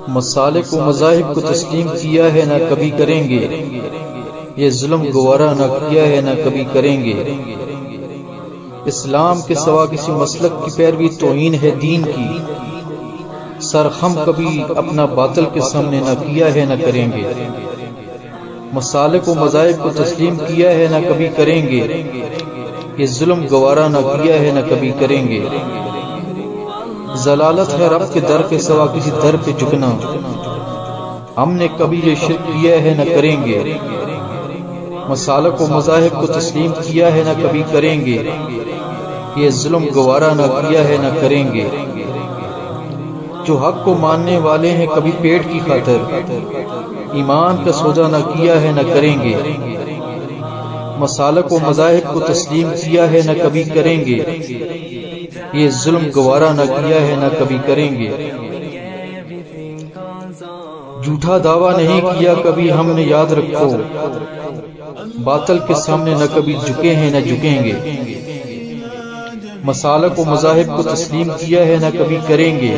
مسالک و مذاہب کو تسلیم کیا ہے نہ کبھی کریں گے، یہ ظلم گوارا نہ کیا ہے نہ کبھی کریں گے۔ اسلام کے سوا کسی مسلک کی پیروی توہین ہے دین کی، سرخم کبھی اپنا باطل کے سامنے نہ کیا ہے نہ کریں گے۔ مسالک و مذاہب کو تسلیم کیا ہے نہ کبھی کریں گے، یہ ظلم گوارا نہ کیا ہے نہ کبھی کریں گے۔ ضلالت ہے رب کے در کے سوا کسی در پہ جھکنا، ہم نے کبھی یہ شرک کیا ہے نہ کریں گے۔ مسالک و مذاہب کو تسلیم کیا ہے نہ کبھی کریں گے، یہ ظلم گوارا نہ کیا ہے نہ کریں گے۔ جو حق کو ماننے والے ہیں کبھی پیٹ کی خاطر، ایمان کا سودا نہ کیا ہے نہ کریں گے۔ مسالک و مذاہب کو تسلیم کیا ہے نہ کبھی کریں گے، یہ ظلم گوارا نہ کیا ہے نہ کبھی کریں گے۔ جھوٹا دعویٰ نہیں کیا کبھی ہم نے یاد رکھو، باطل کے سامنے نہ کبھی جھکے ہیں نہ جھکیں گے۔ مسالک و مذاہب کو تسلیم کیا ہے نہ کبھی کریں گے،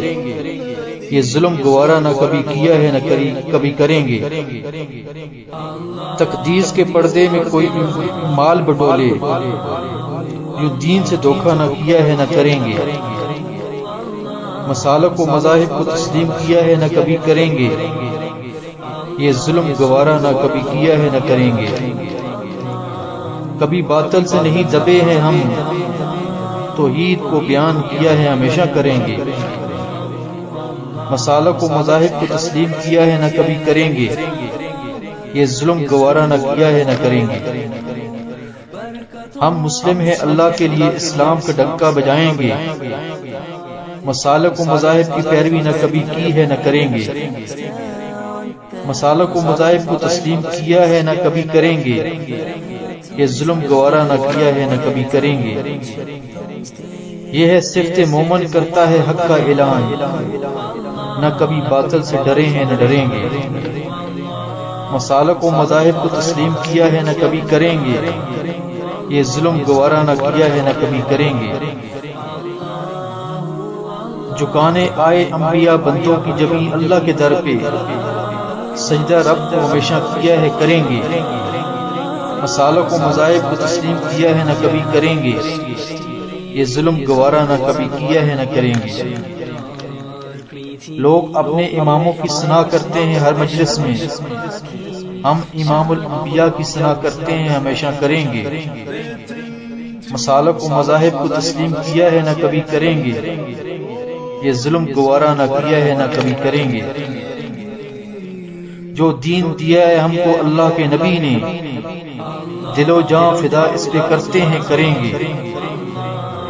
یہ ظلم گوارا نہ کبھی کیا ہے نہ کبھی کریں گے۔ تقدیس کے پردے میں کوئی مال بٹولے، جو دین سے دھوکہ نہ کیا ہے نہ کریں گے۔ مسالک و مذاہب کو تسلیم کیا ہے نہ کبھی کریں گے، یہ ظلم گوارا نہ کبھی کیا ہے نہ کریں گے۔ کبھی باطل سے نہیں دبے ہیں ہم، توحید کو بیان کیا ہے ہمیشہ کریں گے۔ مسالک و مذاہب کو تسلیم کیا ہے نہ کبھی کریں گے، یہ ظلم گوارا نہ کیا ہے نہ کریں گے۔ ہم مسلم ہیں اللہ کے لیے اسلام کا ڈنکا بجائیں گے، مسالک و مذاہب کی پیروی نہ کبھی کی ہے نہ کریں گے۔ مسالک و مذاہب کو تسلیم کیا ہے نہ کبھی کریں گے، یہ ظلم گوارا نہ کیا ہے نہ کبھی کریں گے۔ یہ ہے صفت مومن کرتا ہے حق کا اعلان، نہ کبھی باطل سے ڈرے ہیں نہ ڈریں گے۔ مسالک و مذاہب کو تسلیم کیا ہے نہ کبھی کریں گے، یہ ظلم گوارا نہ کیا ہے نہ کبھی کریں گے۔ جھکانے آئے انبیاء بندوں کی جبیں اللہ کے در پہ، سجدہ رب کو ہمیشہ کیا ہے کریں گے۔ مسالک و مذاہب کو تسلیم کیا ہے نہ کبھی کریں گے، یہ ظلم گوارا نہ کبھی کیا ہے نہ کریں گے۔ لوگ اپنے اماموں کی ثنا کرتے ہیں ہر مجلس میں، ہم امام الانبیاء کی ثنا کرتے ہیں ہمیشہ کریں گے۔ مسالک و مذاہب کو تسلیم کیا ہے نہ کبھی کریں گے، یہ ظلم گوارا نہ کیا ہے نہ کبھی کریں گے۔ جو دین دیا ہے ہم کو اللہ کے نبی نے، دل و جاں فدا اس پہ کرتے ہیں کریں گے۔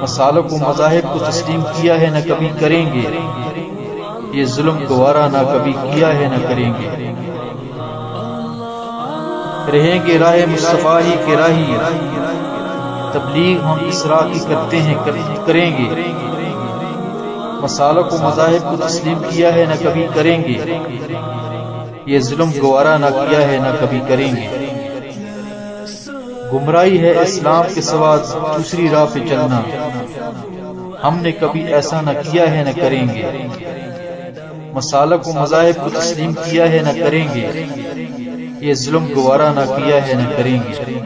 مسالک و مذاہب کو تسلیم کیا ہے نہ کبھی کریں گے، یہ ظلم گوارا نہ کبھی کیا ہے نہ کریں گے۔ رہیں گے راہ مصطفیٰ ہی کے راہی، تبلیغ ہم اس راہ کی کرتے ہیں کریں گے۔ مسالک و مذاہب کو تسلیم کیا ہے نہ کبھی کریں گے، یہ ظلم گوارا نہ کیا ہے نہ کبھی کریں گے۔ گمراہی ہے اسلام کے سوا دوسری راہ پہ چلنا، ہم نے کبھی ایسا نہ کیا ہے نہ کریں گے۔ مسالک و مذاہب کو تسلیم کیا ہے نہ کریں گے، یہ ظلم گوارا نہ کیا ہے نہ کریں گے۔